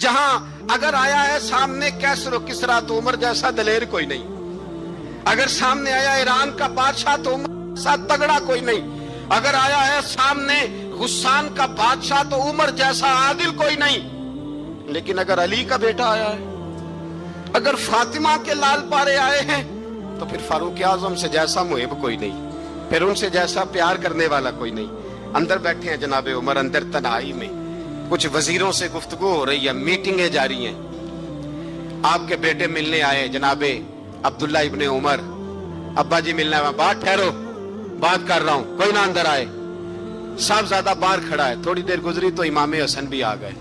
جہاں اگر آیا ہے سامنے کیسر و کسرا تو عمر جیسا دلیر کوئی نہیں، اگر سامنے آیا ایران کا بادشاہ تو عمر جیسا تگڑا کوئی نہیں، اگر آیا ہے سامنے غسان کا بادشاہ تو عمر جیسا عادل کوئی نہیں، لیکن اگر علی کا بیٹا آیا ہے، اگر فاطمہ کے لال پارے آئے ہیں تو پھر فاروق اعظم سے جیسا محب کوئی نہیں، پھر ان سے جیسا پیار کرنے والا کوئی نہیں۔ اندر بیٹھے ہیں جناب عمر، اندر تنہائی میں کچھ وزیروں سے گفتگو ہو رہی ہے، میٹنگیں جاری ہیں۔ آپ کے بیٹے ملنے آئے جناب عبداللہ ابن عمر، ابا جی ملنا ہے، بات ٹھہرو، بات کر رہا ہوں، کوئی نہ اندر آئے۔ صاحبزادہ باہر کھڑا ہے، تھوڑی دیر گزری تو امام حسن بھی آ گئے۔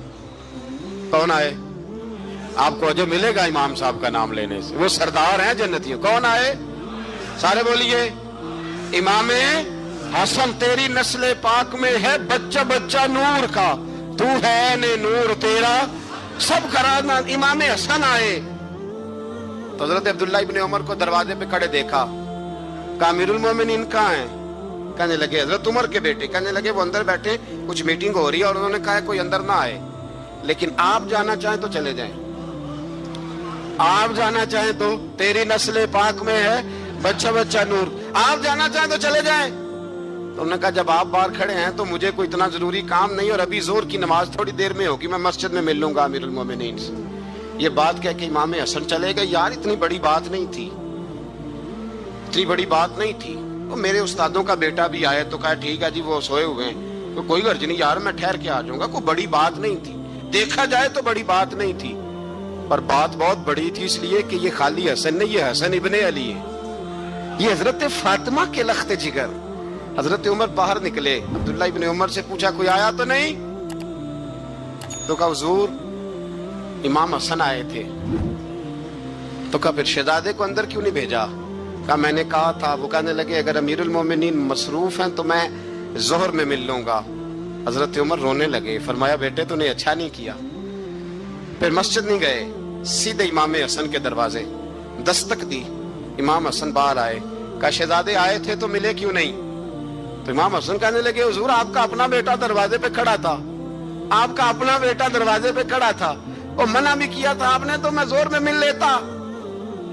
کون آئے؟ آپ کو جو ملے گا امام صاحب کا نام لینے سے، وہ سردار ہیں جنتیوں۔ کون آئے؟ سارے بولیے۔ امام حسن، تیری نسل پاک میں ہے بچہ بچہ نور کا، تو ہے نے نور تیرا سب کرانا۔ امام حسن آئے تو حضرت عبداللہ ابن عمر کو دروازے پہ کھڑے دیکھا، کہا امیر المومنین کہاں ہیں؟ کہنے لگے حضرت عمر کے بیٹے۔ کہنے لگے وہ اندر بیٹھے، کچھ میٹنگ ہو رہی ہے اور انہوں نے کہا کوئی اندر نہ آئے، لیکن آپ جانا چاہیں تو چلے جائیں، آپ جانا چاہیں تو، تیری نسل پاک میں ہے بچہ بچہ نور، آپ جانا چاہیں تو چلے جائیں۔ تو انہوں نے کہا جب آپ باہر کھڑے ہیں تو مجھے کوئی اتنا ضروری کام نہیں، اور ابھی زور کی نماز تھوڑی دیر میں ہوگی، میں مسجد میں مل لوں گا امیر المومنین سے۔ یہ بات کہہ کے امام حسن چلے گئے۔ یار اتنی بڑی بات نہیں تھی، اتنی بڑی بات نہیں تھی۔ وہ میرے استادوں کا بیٹا بھی آئے تو کہا ٹھیک ہے جی وہ سوئے ہوئے ہیں، تو کوئی غرض نہیں یار، میں ٹھہر کے آ جاؤں گا، کوئی بڑی بات نہیں تھی، دیکھا جائے تو بڑی بات نہیں تھی، پر بات بہت بڑی تھی، اس لیے کہ یہ خالی حسن نہیں، یہ حسن ابن علی ہے، یہ حضرت فاطمہ کے لخت جگر۔ حضرت عمر باہر نکلے، عبداللہ ابن عمر سے پوچھا کوئی آیا تو نہیں؟ تو کہا حضور امام حسن آئے تھے۔ تو کہا پھر شہزادے کو اندر کیوں نہیں بھیجا؟ کہا میں نے کہا تھا۔ وہ کہنے لگے اگر امیر المومنین مصروف ہیں تو میں ظہر میں مل لوں گا۔ حضرت عمر رونے لگے، فرمایا بیٹے تو نے اچھا نہیں کیا۔ پھر مسجد نہیں گئے، سیدھے امام حسن کے دروازے دستک دی، امام حسن باہر آئے، کہا شہزادے آئے تھے تو ملے کیوں نہیں؟ تو امام حسن کہنے لگے حضور آپ کا اپنا بیٹا دروازے پہ کھڑا تھا، آپ کا اپنا بیٹا دروازے پہ کھڑا تھا، اور منع بھی کیا تھا آپ نے، تو میں زور میں مل لیتا۔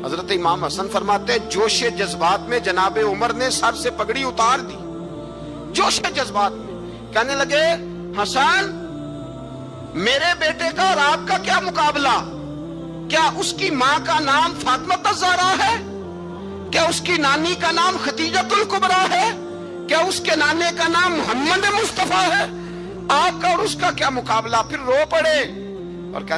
حضرت امام حسن فرماتے جوش جذبات میں جناب عمر نے سر سے پگڑی اتار دی، جوش جذبات میں کہنے لگے حسن میرے بیٹے کا اور آپ کا کیا مقابلہ؟ کیا اس کی ماں کا نام فاطمہ الزہرا ہے؟ کیا اس کی نانی کا نام خدیجۃ الکبریٰ ہے؟ کیا اس کے نانے کا نام محمد مصطفیٰ ہے؟ آپ کا اور اس کا کیا مقابلہ؟ پھر رو پڑے اور